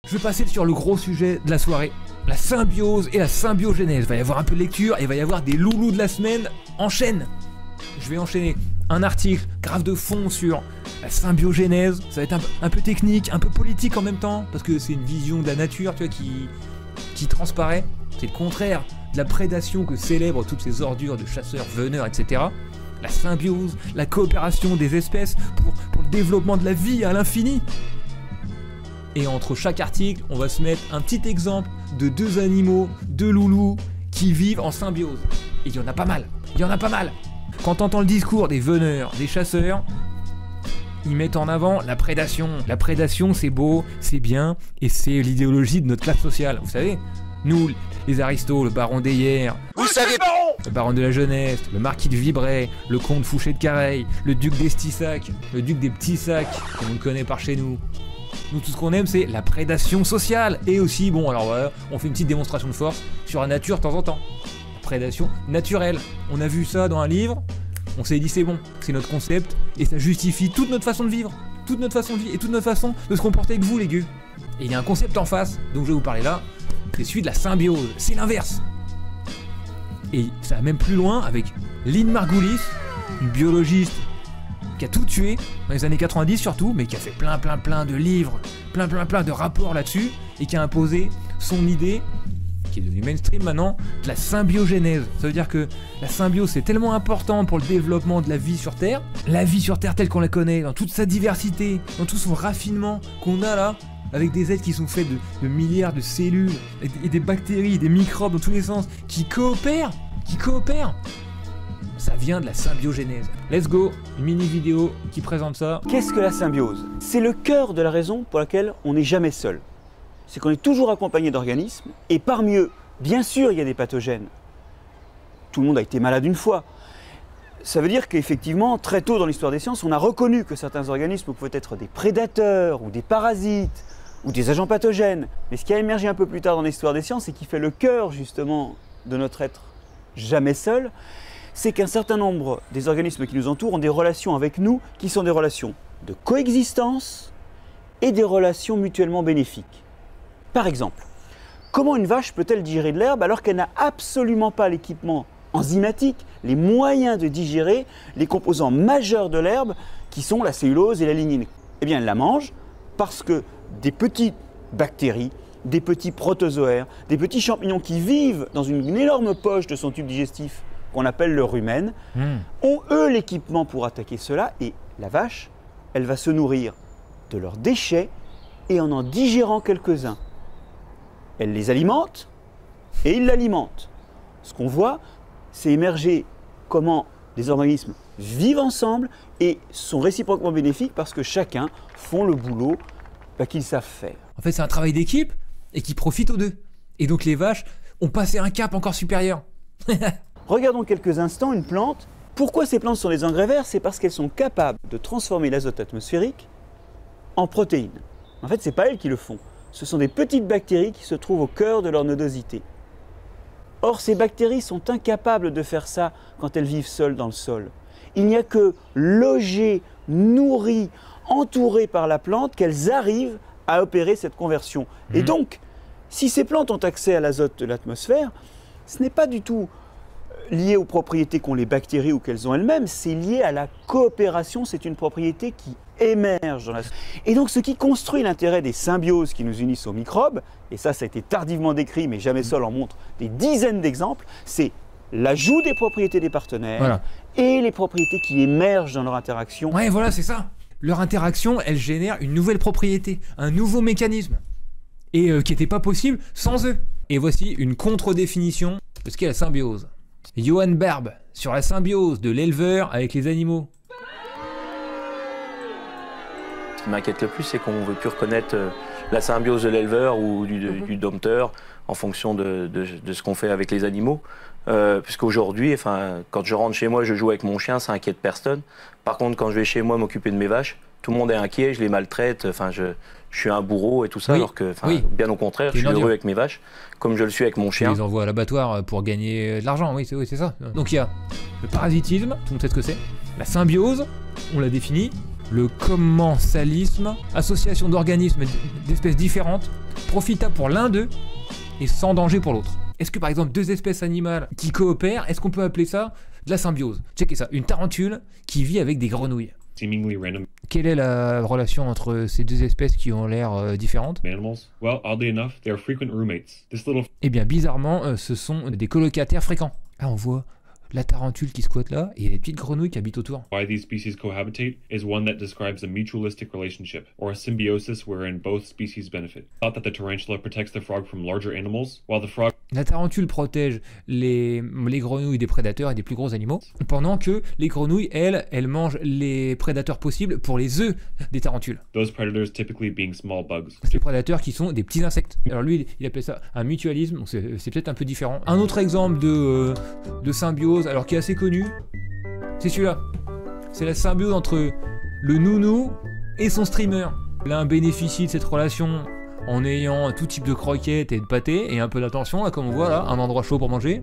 Je vais passer sur le gros sujet de la soirée. La symbiose et la symbiogénèse. Il va y avoir un peu de lecture et il va y avoir des loulous de la semaine en chaîne. Je vais enchaîner un article grave de fond sur la symbiogénèse. Ça va être un peu technique, un peu politique en même temps, parce que c'est une vision de la nature, tu vois, qui transparaît. C'est le contraire de la prédation que célèbrent toutes ces ordures de chasseurs, veneurs, etc. La symbiose, la coopération des espèces pour le développement de la vie à l'infini. Et entre chaque article, on va se mettre un petit exemple de deux animaux, deux loulous, qui vivent en symbiose. Et il y en a pas mal, il y en a pas mal. Quand t'entends le discours des veneurs, des chasseurs, ils mettent en avant la prédation. La prédation, c'est beau, c'est bien, et c'est l'idéologie de notre classe sociale. Vous savez, nous, les aristos, le baron d'Eyers, vous savez, baron, le baron de la Jeunesse, le marquis de Vibray, le comte Fouché de Careil, le duc d'Estissac, le duc des petits sacs, comme on le connaît par chez nous. Nous, tout ce qu'on aime, c'est la prédation sociale. Et aussi, bon, alors voilà, on fait une petite démonstration de force sur la nature de temps en temps. La prédation naturelle. On a vu ça dans un livre, on s'est dit c'est bon, c'est notre concept, et ça justifie toute notre façon de vivre, toute notre façon de vie et toute notre façon de se comporter avec vous, les gueux. Et il y a un concept en face, donc je vais vous parler là, c'est celui de la symbiose. C'est l'inverse. Et ça va même plus loin avec Lynn Margulis, une biologiste qui a tout tué, dans les années 90 surtout, mais qui a fait plein de livres, plein de rapports là-dessus, et qui a imposé son idée, qui est devenue mainstream maintenant, de la symbiogénèse. Ça veut dire que la symbiose, c'est tellement important pour le développement de la vie sur Terre telle qu'on la connaît, dans toute sa diversité, dans tout son raffinement qu'on a là, avec des êtres qui sont faits de milliards de cellules, et des bactéries, des microbes dans tous les sens, qui coopèrent. Ça vient de la symbiogénèse. Let's go, une mini vidéo qui présente ça. Qu'est-ce que la symbiose? C'est le cœur de la raison pour laquelle on n'est jamais seul. C'est qu'on est toujours accompagné d'organismes, et parmi eux, bien sûr, il y a des pathogènes. Tout le monde a été malade une fois. Ça veut dire qu'effectivement, très tôt dans l'histoire des sciences, on a reconnu que certains organismes pouvaient être des prédateurs, ou des parasites, ou des agents pathogènes. Mais ce qui a émergé un peu plus tard dans l'histoire des sciences, et qui fait le cœur justement de notre être jamais seul, c'est qu'un certain nombre des organismes qui nous entourent ont des relations avec nous qui sont des relations de coexistence et des relations mutuellement bénéfiques. Par exemple, comment une vache peut-elle digérer de l'herbe alors qu'elle n'a absolument pas l'équipement enzymatique, les moyens de digérer les composants majeurs de l'herbe qui sont la cellulose et la lignine? Eh bien, elle la mange parce que des petites bactéries, des petits protozoaires, des petits champignons qui vivent dans une énorme poche de son tube digestif, qu'on appelle le rumen, ont eux l'équipement pour attaquer cela, et la vache, elle va se nourrir de leurs déchets et en digérant quelques-uns. Elle les alimente et ils l'alimentent. Ce qu'on voit, c'est émerger comment les organismes vivent ensemble et sont réciproquement bénéfiques parce que chacun font le boulot qu'ils savent faire. En fait, c'est un travail d'équipe et qui profite aux deux. Et donc les vaches ont passé un cap encore supérieur. Regardons quelques instants une plante. Pourquoi ces plantes sont des engrais verts? C'est parce qu'elles sont capables de transformer l'azote atmosphérique en protéines. En fait, ce n'est pas elles qui le font. Ce sont des petites bactéries qui se trouvent au cœur de leur nodosité. Or, ces bactéries sont incapables de faire ça quand elles vivent seules dans le sol. Il n'y a que logées, nourries, entourées par la plante qu'elles arrivent à opérer cette conversion. Et donc, si ces plantes ont accès à l'azote de l'atmosphère, ce n'est pas du tout lié aux propriétés qu'ont les bactéries ou qu'elles ont elles-mêmes, c'est lié à la coopération, c'est une propriété qui émerge dans la... Et donc ce qui construit l'intérêt des symbioses qui nous unissent aux microbes, et ça a été tardivement décrit, mais Jamais Seul en montre des dizaines d'exemples, c'est l'ajout des propriétés des partenaires et les propriétés qui émergent dans leur interaction. Ouais, voilà, c'est ça. Leur interaction, elle génère une nouvelle propriété, un nouveau mécanisme, et qui n'était pas possible sans eux. Et voici une contre-définition de ce qu'est la symbiose. Johan Barbe, sur la symbiose de l'éleveur avec les animaux. Ce qui m'inquiète le plus, c'est qu'on ne veut plus reconnaître la symbiose de l'éleveur ou du dompteur en fonction de ce qu'on fait avec les animaux. Puisqu'aujourd'hui, quand je rentre chez moi, je joue avec mon chien, ça inquiète personne. Par contre, quand je vais chez moi m'occuper de mes vaches, tout le monde est inquiet, je les maltraite, je suis un bourreau et tout ça, alors que, bien au contraire, je suis heureux avec mes vaches, comme je le suis avec mon chien. Tu les envoies à l'abattoir pour gagner de l'argent, oui, c'est ça. Donc il y a le parasitisme, tout le monde sait ce que c'est. La symbiose, on l'a défini. le commensalisme, association d'organismes d'espèces différentes, profitable pour l'un d'eux et sans danger pour l'autre. Est-ce que par exemple deux espèces animales qui coopèrent, est-ce qu'on peut appeler ça de la symbiose? Checkez ça, une tarentule qui vit avec des grenouilles. Seemingly random Quelle est la relation entre ces deux espèces qui ont l'air différentes? animals. Well, oddly enough, they are frequent roommates. This little Eh bien bizarrement, ce sont des colocataires fréquents. Ah, on voit la tarentule qui squatte là, et les petites grenouilles qui habitent autour. why these species cohabitate is one that describes a mutualistic relationship, or a symbiosis wherein both species benefit. Thought that the tarantula protects the frog from larger animals, while the frog La tarentule protège les grenouilles des prédateurs et des plus gros animaux, pendant que les grenouilles, elles mangent les prédateurs possibles pour les œufs des tarentules. those predators typically being small bugs. Ces prédateurs qui sont des petits insectes. Alors lui, il appelle ça un mutualisme, donc c'est peut-être un peu différent. Un autre exemple de symbiose, alors qui est assez connu, c'est celui-là. C'est la symbiose entre le nounou et son streamer. L'un bénéficie de cette relation en ayant tout type de croquettes et de pâtés et un peu d'attention, là, comme on voit là, un endroit chaud pour manger.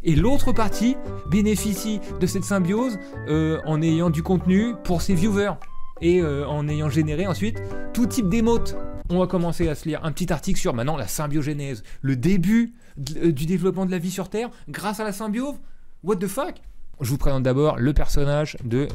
Et l'autre partie bénéficie de cette symbiose en ayant du contenu pour ses viewers et en ayant généré ensuite tout type d'émotes. On va commencer à se lire un petit article sur maintenant la symbiogénèse, le début du développement de la vie sur Terre grâce à la symbiose. What the fuck? Je vous présente d'abord le personnage de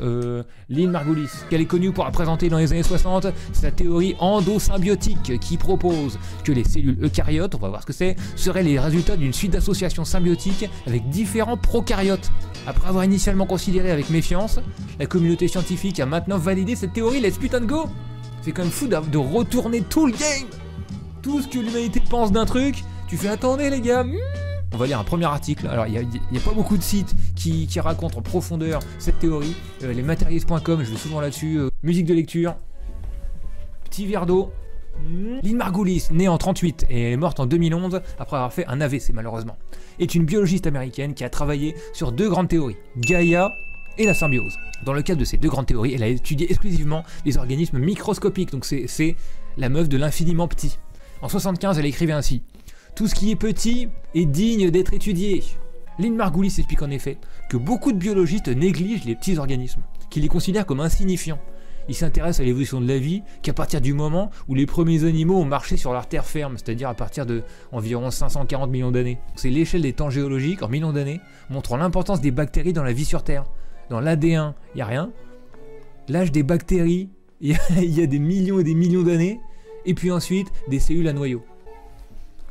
Lynn Margulis, qu'elle est connue pour présenter dans les années 60 sa théorie endosymbiotique qui propose que les cellules eucaryotes, on va voir ce que c'est, seraient les résultats d'une suite d'associations symbiotiques avec différents prokaryotes. Après avoir initialement considéré avec méfiance, la communauté scientifique a maintenant validé cette théorie, let's putain go. C'est quand même fou de retourner tout le game. Tout ce que l'humanité pense d'un truc, tu fais attendez les gars. On va lire un premier article. Alors, il n'y a pas beaucoup de sites qui racontent en profondeur cette théorie. Lesmatérialistes.com, je vais souvent là-dessus. Musique de lecture. Petit verre d'eau. Lynn Margulis, née en 38 et est morte en 2011 après avoir fait un AVC malheureusement, est une biologiste américaine qui a travaillé sur deux grandes théories, Gaïa et la symbiose. Dans le cadre de ces deux grandes théories, elle a étudié exclusivement les organismes microscopiques, donc c'est la meuf de l'infiniment petit. En 75, elle écrivait ainsi: tout ce qui est petit est digne d'être étudié. Lynn Margulis explique en effet que beaucoup de biologistes négligent les petits organismes, qu'ils les considèrent comme insignifiants. Ils s'intéressent à l'évolution de la vie qu'à partir du moment où les premiers animaux ont marché sur leur terre ferme, c'est-à-dire à partir de environ 540 millions d'années. C'est l'échelle des temps géologiques en millions d'années, montrant l'importance des bactéries dans la vie sur Terre. Dans l'AD1, il n'y a rien. L'âge des bactéries, il y a des millions et des millions d'années. Et puis ensuite, des cellules à noyau.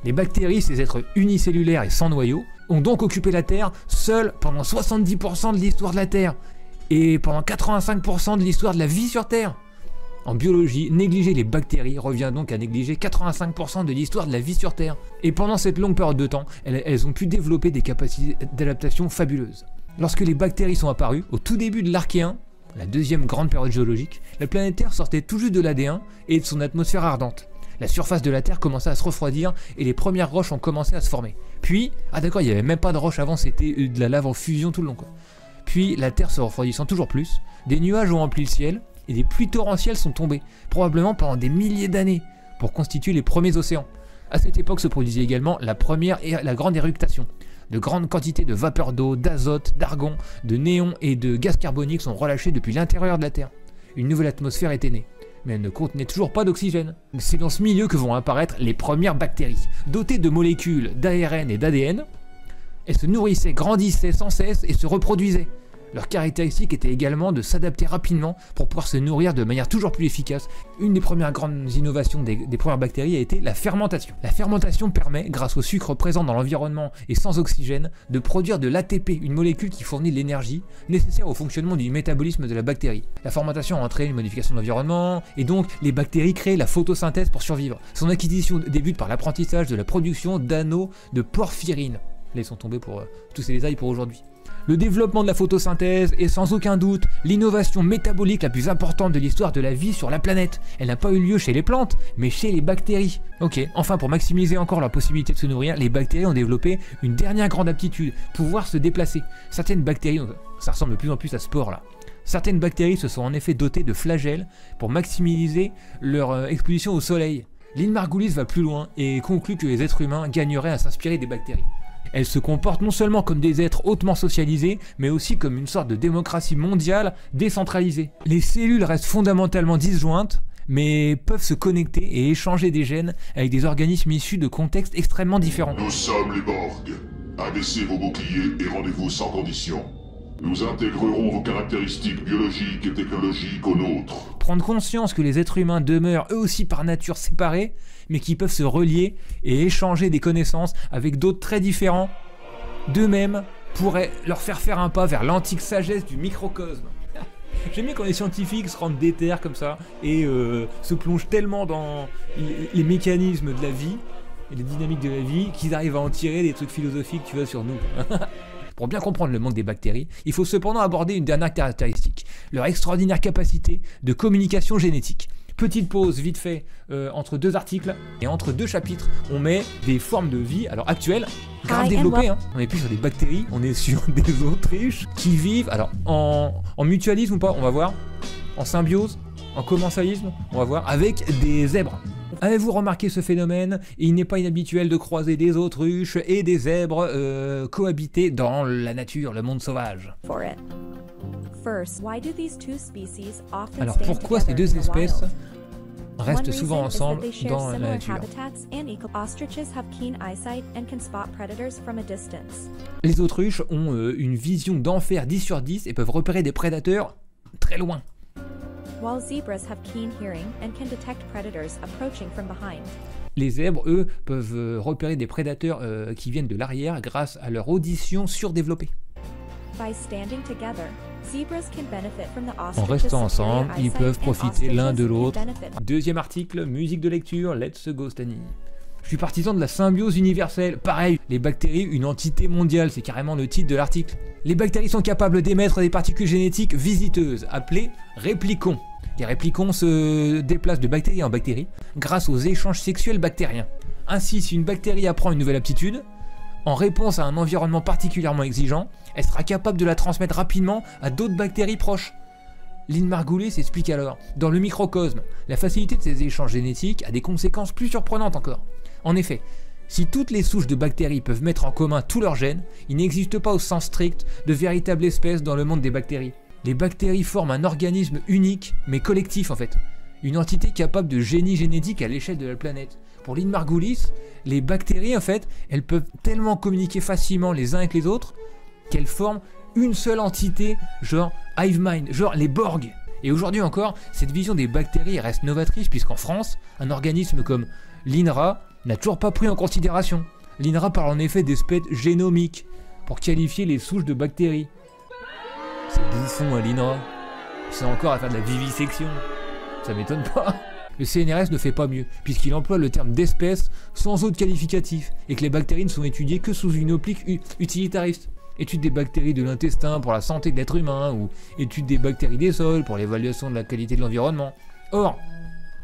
Les bactéries, ces êtres unicellulaires et sans noyau, ont donc occupé la Terre seuls pendant 70% de l'histoire de la Terre et pendant 85% de l'histoire de la vie sur Terre. En biologie, négliger les bactéries revient donc à négliger 85% de l'histoire de la vie sur Terre. Et pendant cette longue période de temps, elles ont pu développer des capacités d'adaptation fabuleuses. Lorsque les bactéries sont apparues, au tout début de l'Archéen, la deuxième grande période géologique, la planète Terre sortait tout juste de l'AD1 et de son atmosphère ardente. La surface de la Terre commençait à se refroidir et les premières roches ont commencé à se former. Puis, ah d'accord, il n'y avait même pas de roches avant, c'était de la lave en fusion tout le long quoi. Puis, la Terre se refroidissant toujours plus, des nuages ont rempli le ciel et des pluies torrentielles sont tombées, probablement pendant des milliers d'années, pour constituer les premiers océans. À cette époque se produisait également la grande éructation. De grandes quantités de vapeur d'eau, d'azote, d'argon, de néon et de gaz carbonique sont relâchés depuis l'intérieur de la Terre. Une nouvelle atmosphère était née, mais elle ne contenait toujours pas d'oxygène. C'est dans ce milieu que vont apparaître les premières bactéries. Dotées de molécules d'ARN et d'ADN, elles se nourrissaient, grandissaient sans cesse et se reproduisaient. Leur caractéristique était également de s'adapter rapidement pour pouvoir se nourrir de manière toujours plus efficace. Une des premières grandes innovations des premières bactéries a été la fermentation. La fermentation permet, grâce au sucre présent dans l'environnement et sans oxygène, de produire de l'ATP, une molécule qui fournit de l'énergie nécessaire au fonctionnement du métabolisme de la bactérie. La fermentation a entraîné une modification de l'environnement, et donc les bactéries créent la photosynthèse pour survivre. Son acquisition débute par l'apprentissage de la production d'anneaux de porphyrine. Là, ils sont tombés pour tous ces détails pour aujourd'hui. Le développement de la photosynthèse est sans aucun doute l'innovation métabolique la plus importante de l'histoire de la vie sur la planète. Elle n'a pas eu lieu chez les plantes, mais chez les bactéries. Ok, enfin pour maximiser encore leur possibilité de se nourrir, les bactéries ont développé une dernière grande aptitude, pouvoir se déplacer. Certaines bactéries, ça ressemble de plus en plus à ce sport là. Certaines bactéries se sont en effet dotées de flagelles pour maximiser leur exposition au soleil. Lynn Margulis va plus loin et conclut que les êtres humains gagneraient à s'inspirer des bactéries. Elles se comportent non seulement comme des êtres hautement socialisés, mais aussi comme une sorte de démocratie mondiale décentralisée. Les cellules restent fondamentalement disjointes, mais peuvent se connecter et échanger des gènes avec des organismes issus de contextes extrêmement différents. Nous sommes les Borg. Abaissez vos boucliers et rendez-vous sans condition. Nous intégrerons vos caractéristiques biologiques et technologiques aux nôtres. Prendre conscience que les êtres humains demeurent eux aussi par nature séparés, mais qui peuvent se relier et échanger des connaissances avec d'autres très différents, d'eux-mêmes pourrait leur faire un pas vers l'antique sagesse du microcosme. J'aime bien quand les scientifiques se rendent déter comme ça et se plongent tellement dans les mécanismes de la vie et les dynamiques de la vie qu'ils arrivent à en tirer des trucs philosophiques, tu vois, sur nous. Pour bien comprendre le monde des bactéries, il faut cependant aborder une dernière caractéristique, leur extraordinaire capacité de communication génétique. Petite pause vite fait entre deux articles et entre deux chapitres, on met des formes de vie alors actuelles, grave développées. Hein. On n'est plus sur des bactéries, on est sur des autruches qui vivent alors en mutualisme ou pas, on va voir, en symbiose, en commensalisme, on va voir, avec des zèbres. Avez-vous remarqué ce phénomène? Il n'est pas inhabituel de croiser des autruches et des zèbres cohabiter dans la nature, le monde sauvage. Alors pourquoi ces deux espèces restent souvent ensemble dans la nature? Les autruches ont une vision d'enfer 10 sur 10 et peuvent repérer des prédateurs très loin. Les zèbres, eux, peuvent repérer des prédateurs qui viennent de l'arrière grâce à leur audition surdéveloppée. En restant ensemble, ils peuvent profiter l'un de l'autre. Deuxième article, musique de lecture, let's go Stani. Je suis partisan de la symbiose universelle. Pareil, les bactéries, une entité mondiale, c'est carrément le titre de l'article. Les bactéries sont capables d'émettre des particules génétiques visiteuses, appelées réplicons. Les réplicons se déplacent de bactérie en bactérie grâce aux échanges sexuels bactériens. Ainsi, si une bactérie apprend une nouvelle aptitude, en réponse à un environnement particulièrement exigeant, elle sera capable de la transmettre rapidement à d'autres bactéries proches. Lynn Margulis explique alors, dans le microcosme, la facilité de ces échanges génétiques a des conséquences plus surprenantes encore. En effet, si toutes les souches de bactéries peuvent mettre en commun tous leurs gènes, il n'existe pas au sens strict de véritable espèce dans le monde des bactéries. Les bactéries forment un organisme unique, mais collectif en fait. Une entité capable de génie génétique à l'échelle de la planète. Pour Lynn Margulis, les bactéries en fait, elles peuvent tellement communiquer facilement les uns avec les autres qu'elles forment une seule entité, genre hive mind, genre les Borg. Et aujourd'hui encore, cette vision des bactéries reste novatrice puisqu'en France, un organisme comme l'INRA n'a toujours pas pris en considération. L'INRA parle en effet d'espèces génomiques pour qualifier les souches de bactéries. C'est bouffon à l'INRA. C'est encore à faire de la vivisection. Ça m'étonne pas. Le CNRS ne fait pas mieux, puisqu'il emploie le terme d'espèce sans autre qualificatif, et que les bactéries ne sont étudiées que sous une optique utilitariste. Étude des bactéries de l'intestin pour la santé de l'être humain, ou étude des bactéries des sols pour l'évaluation de la qualité de l'environnement. Or,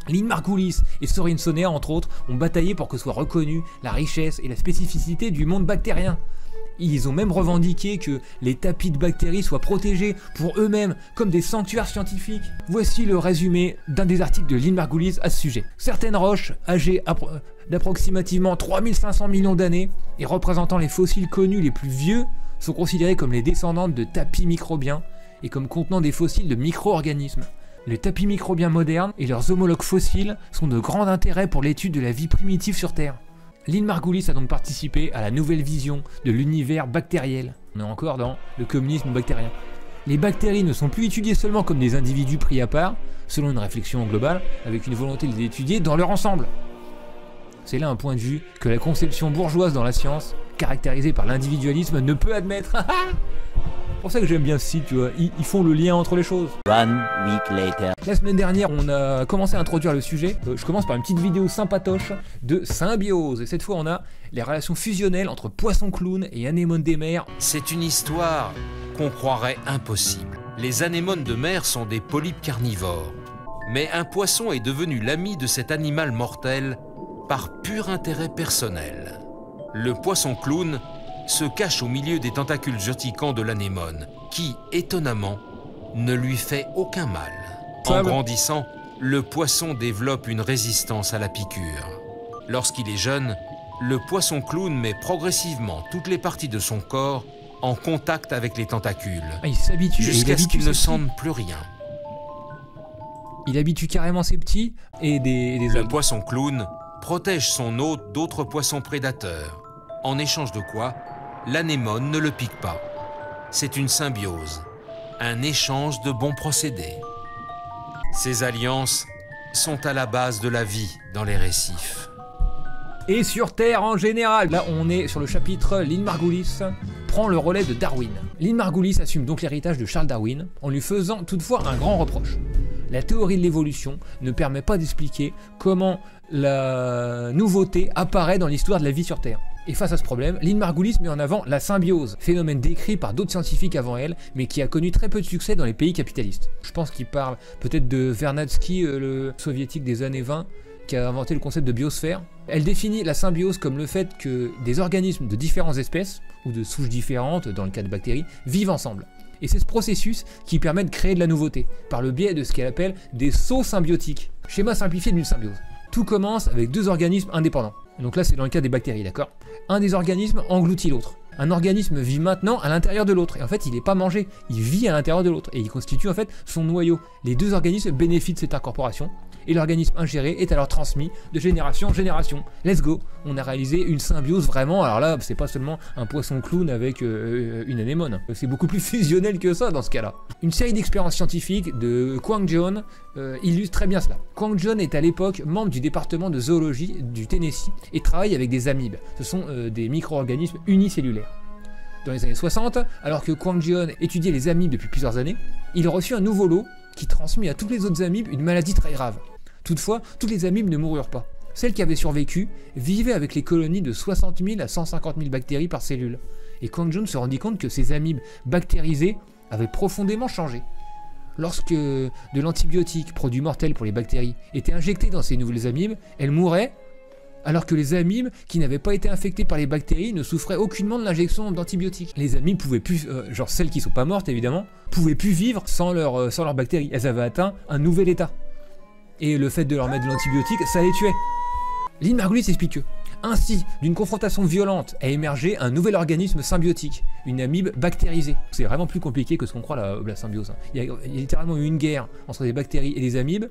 Lynn Margulis et Sorin Sonea, entre autres, ont bataillé pour que soit reconnue la richesse et la spécificité du monde bactérien. Ils ont même revendiqué que les tapis de bactéries soient protégés pour eux-mêmes comme des sanctuaires scientifiques. Voici le résumé d'un des articles de Lynn Margulis à ce sujet. Certaines roches, âgées d'approximativement 3500 millions d'années et représentant les fossiles connus les plus vieux, sont considérées comme les descendantes de tapis microbiens et comme contenant des fossiles de micro-organismes. Les tapis microbiens modernes et leurs homologues fossiles sont de grand intérêt pour l'étude de la vie primitive sur Terre. Lynn Margulis a donc participé à la nouvelle vision de l'univers bactériel. On est encore dans le communisme bactérien. Les bactéries ne sont plus étudiées seulement comme des individus pris à part, selon une réflexion globale, avec une volonté de les étudier dans leur ensemble. C'est là un point de vue que la conception bourgeoise dans la science, caractérisée par l'individualisme, ne peut admettre. C'est pour ça que j'aime bien ce site, tu vois, ils font le lien entre les choses. One week later. La semaine dernière, on a commencé à introduire le sujet. Je commence par une petite vidéo sympatoche de symbiose. Et cette fois, on a les relations fusionnelles entre poissons-clowns et anémones des mers. C'est une histoire qu'on croirait impossible. Les anémones de mer sont des polypes carnivores. Mais un poisson est devenu l'ami de cet animal mortel par pur intérêt personnel. Le poisson-clown se cache au milieu des tentacules urticants de l'anémone, qui, étonnamment, ne lui fait aucun mal. En grandissant, le poisson développe une résistance à la piqûre. Lorsqu'il est jeune, le poisson clown met progressivement toutes les parties de son corps en contact avec les tentacules, Ah, il s'habitue. jusqu'à ce qu'il ne ses petits. sente plus rien. Il habitue carrément ses petits et des Le hommes. poisson clown protège son hôte d'autres poissons prédateurs, en échange de quoi l'anémone ne le pique pas. C'est une symbiose, un échange de bons procédés. Ces alliances sont à la base de la vie dans les récifs. Et sur Terre en général. Là, on est sur le chapitre Lynn Margulis prend le relais de Darwin. Lynn Margulis assume donc l'héritage de Charles Darwin en lui faisant toutefois un grand reproche. La théorie de l'évolution ne permet pas d'expliquer comment la nouveauté apparaît dans l'histoire de la vie sur Terre. Et face à ce problème, Lynn Margulis met en avant la symbiose, phénomène décrit par d'autres scientifiques avant elle, mais qui a connu très peu de succès dans les pays capitalistes. Je pense qu'il parle peut-être de Vernadsky, le soviétique des années 20, qui a inventé le concept de biosphère. Elle définit la symbiose comme le fait que des organismes de différentes espèces, ou de souches différentes, dans le cas de bactéries, vivent ensemble. Et c'est ce processus qui permet de créer de la nouveauté, par le biais de ce qu'elle appelle des sauts symbiotiques. Schéma simplifié d'une symbiose. Tout commence avec deux organismes indépendants. Donc là, c'est dans le cas des bactéries, d'accord? Un des organismes engloutit l'autre. Un organisme vit maintenant à l'intérieur de l'autre. Et en fait, il n'est pas mangé, il vit à l'intérieur de l'autre. Et il constitue en fait son noyau. Les deux organismes bénéficient de cette incorporation. Et l'organisme ingéré est alors transmis de génération en génération. Let's go! On a réalisé une symbiose vraiment. Alors là, c'est pas seulement un poisson clown avec une anémone. C'est beaucoup plus fusionnel que ça dans ce cas-là. Une série d'expériences scientifiques de Kwang Jeon illustre très bien cela. Kwang Jeon est à l'époque membre du département de zoologie du Tennessee et travaille avec des amibes. Ce sont des micro-organismes unicellulaires. Dans les années 60, alors que Kwang Jeon étudiait les amibes depuis plusieurs années, il reçut un nouveau lot qui transmit à toutes les autres amibes une maladie très grave. Toutefois, toutes les amibes ne moururent pas. Celles qui avaient survécu vivaient avec les colonies de 60 000 à 150 000 bactéries par cellule. Et Kwang Jeon se rendit compte que ces amibes bactérisées avaient profondément changé. Lorsque de l'antibiotique, produit mortel pour les bactéries, était injecté dans ces nouvelles amibes, elles mouraient, alors que les amibes qui n'avaient pas été infectées par les bactéries ne souffraient aucunement de l'injection d'antibiotiques. Les amibes pouvaient plus, genre celles qui sont pas mortes évidemment, pouvaient plus vivre sans leurs bactéries. Elles avaient atteint un nouvel état. Et le fait de leur mettre de l'antibiotique, ça les tuait. Lynn Margulis explique que, ainsi, d'une confrontation violente a émergé un nouvel organisme symbiotique, une amibe bactérisée. C'est vraiment plus compliqué que ce qu'on croit la symbiose. Il y a littéralement eu une guerre entre des bactéries et des amibes,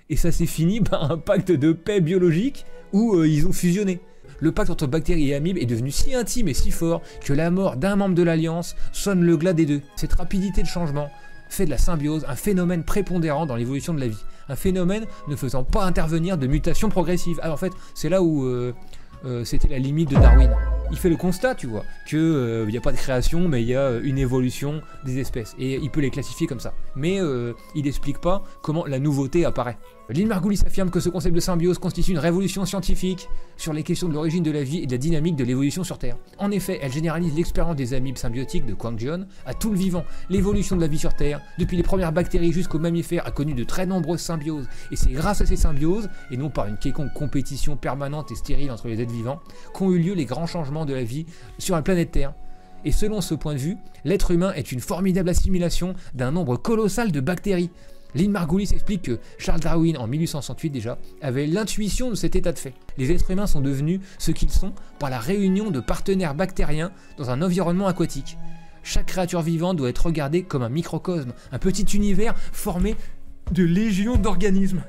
et ça s'est fini par un pacte de paix biologique où ils ont fusionné. Le pacte entre bactéries et amibes est devenu si intime et si fort que la mort d'un membre de l'Alliance sonne le glas des deux. Cette rapidité de changement fait de la symbiose un phénomène prépondérant dans l'évolution de la vie. Un phénomène ne faisant pas intervenir de mutation progressive. Alors en fait, c'est là où c'était la limite de Darwin. Il fait le constat, tu vois, qu'il n'y a pas de création, mais il y a une évolution des espèces. Et il peut les classifier comme ça. Mais il n'explique pas comment la nouveauté apparaît. Lynn Margulis affirme que ce concept de symbiose constitue une révolution scientifique sur les questions de l'origine de la vie et de la dynamique de l'évolution sur Terre. En effet, elle généralise l'expérience des amibes symbiotiques de Kwang Jeon à tout le vivant. L'évolution de la vie sur Terre, depuis les premières bactéries jusqu'aux mammifères, a connu de très nombreuses symbioses. Et c'est grâce à ces symbioses, et non par une quelconque compétition permanente et stérile entre les êtres vivants, qu'ont eu lieu les grands changements de la vie sur la planète Terre. Et selon ce point de vue, l'être humain est une formidable assimilation d'un nombre colossal de bactéries. Lynn Margulis explique que Charles Darwin, en 1868 déjà, avait l'intuition de cet état de fait. Les êtres humains sont devenus ce qu'ils sont par la réunion de partenaires bactériens dans un environnement aquatique. Chaque créature vivante doit être regardée comme un microcosme, un petit univers formé de légions d'organismes.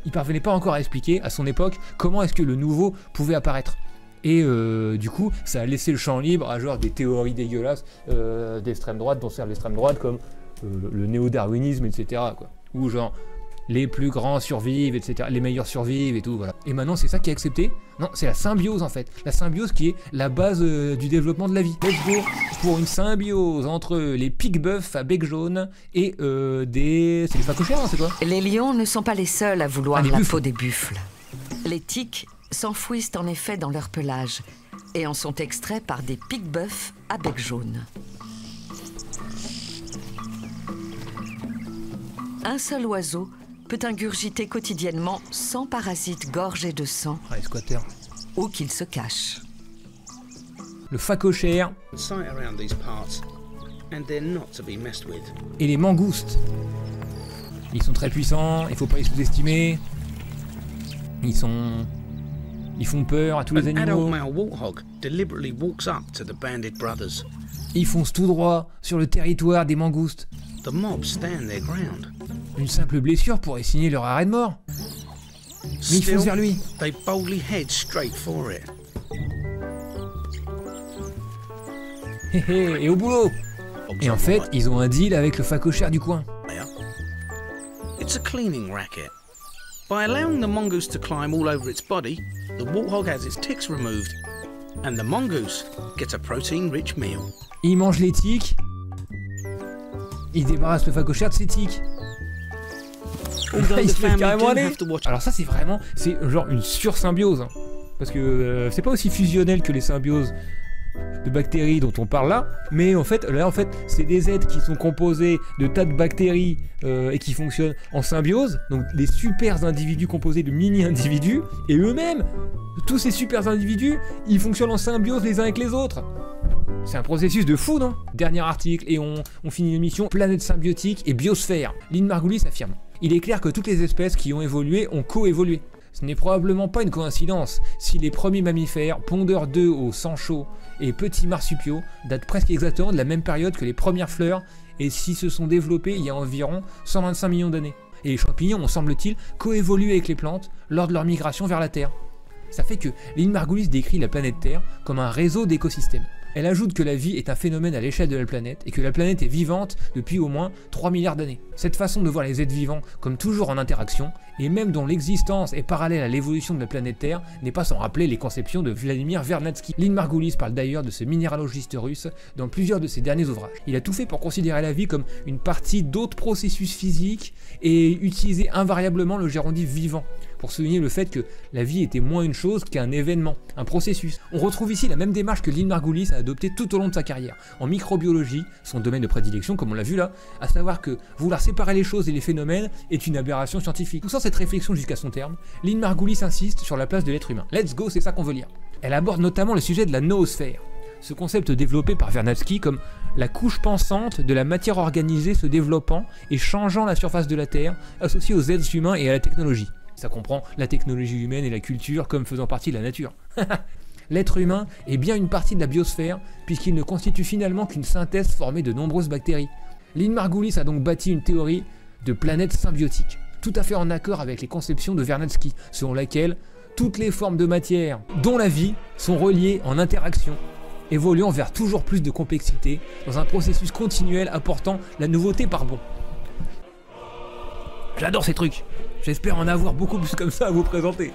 Il parvenait pas encore à expliquer, à son époque, comment est-ce que le nouveau pouvait apparaître. Et du coup, ça a laissé le champ libre à genre des théories dégueulasses d'extrême droite, dont sert l'extrême droite, comme le néo-darwinisme, etc. quoi. Ou genre, les plus grands survivent, etc. Les meilleurs survivent et tout, voilà. Et maintenant, c'est ça qui est accepté? Non, c'est la symbiose en fait. La symbiose qui est la base du développement de la vie. Let's go pour une symbiose entre les pique-bœufs à bec jaune et c'est des phacochères, hein, c'est quoi? Les lions ne sont pas les seuls à vouloir les la buffles. peau des buffles. Les tiques s'enfouissent en effet dans leur pelage et en sont extraits par des pique-bœufs à bec jaune. Un seul oiseau peut ingurgiter quotidiennement 100 parasites gorgés de sang, Ah, les squatters. où qu'ils se cachent. Le phacochère Sight around these parts, and they're not to be messed with. et les mangoustes. Ils sont très puissants, il faut pas les sous-estimer. Ils Ils font peur à tous les An adult animaux. male warthog deliberately walks up to the banded brothers. Ils foncent tout droit sur le territoire des mangoustes. The mob stand their ground. Une simple blessure pourrait signer leur arrêt de mort. Mais ils foncent vers lui. They boldly head straight for it. Hé hé, et au boulot. Et en fait, ils ont un deal avec le facochère du coin. It's a cleaning racket. By allowing the mongoose to climb all over its body, the warthog has its ticks removed, and the mongoose gets a protein-rich meal. Ils mangent les tiques. Ils débarrassent le facochère de ses tiques. Although Ils the se laissent family carrément do aller. have to watch. Alors ça, c'est vraiment, c'est genre une sursymbiose. Hein. Parce que c'est pas aussi fusionnel que les symbioses de bactéries dont on parle là, mais en fait, c'est des êtres qui sont composés de tas de bactéries et qui fonctionnent en symbiose, donc des super individus composés de mini-individus, et eux-mêmes, tous ces super individus, ils fonctionnent en symbiose les uns avec les autres. C'est un processus de fou, non? Dernier article, et on finit l'émission. Planète symbiotique et biosphère. Lynn Margulis affirme: il est clair que toutes les espèces qui ont évolué ont coévolué. Ce n'est probablement pas une coïncidence si les premiers mammifères, pondeurs d'œufs au sang chaud et petits marsupiaux datent presque exactement de la même période que les premières fleurs et s'ils se sont développés il y a environ 125 millions d'années. Et les champignons ont, semble-t-il, coévolué avec les plantes lors de leur migration vers la Terre. Ça fait que Lynn Margulis décrit la planète Terre comme un réseau d'écosystèmes. Elle ajoute que la vie est un phénomène à l'échelle de la planète et que la planète est vivante depuis au moins 3 milliards d'années. Cette façon de voir les êtres vivants comme toujours en interaction, et même dont l'existence est parallèle à l'évolution de la planète Terre, n'est pas sans rappeler les conceptions de Vladimir Vernadsky. Lynn Margulis parle d'ailleurs de ce minéralogiste russe dans plusieurs de ses derniers ouvrages. Il a tout fait pour considérer la vie comme une partie d'autres processus physiques et utiliser invariablement le gérondif vivant, pour souligner le fait que la vie était moins une chose qu'un événement, un processus. On retrouve ici la même démarche que Lynn Margulis a adoptée tout au long de sa carrière, en microbiologie, son domaine de prédilection comme on l'a vu là, à savoir que vouloir séparer les choses et les phénomènes est une aberration scientifique. Poussant cette réflexion jusqu'à son terme, Lynn Margulis insiste sur la place de l'être humain. Let's go, c'est ça qu'on veut lire. Elle aborde notamment le sujet de la noosphère, ce concept développé par Vernadsky comme la couche pensante de la matière organisée se développant et changeant la surface de la Terre, associée aux êtres humains et à la technologie. Ça comprend la technologie humaine et la culture comme faisant partie de la nature. L'être humain est bien une partie de la biosphère, puisqu'il ne constitue finalement qu'une synthèse formée de nombreuses bactéries. Lynn Margulis a donc bâti une théorie de planète symbiotique, tout à fait en accord avec les conceptions de Vernadsky, selon laquelle toutes les formes de matière, dont la vie, sont reliées en interaction, évoluant vers toujours plus de complexité, dans un processus continuel apportant la nouveauté par bond. J'adore ces trucs. J'espère en avoir beaucoup plus comme ça à vous présenter.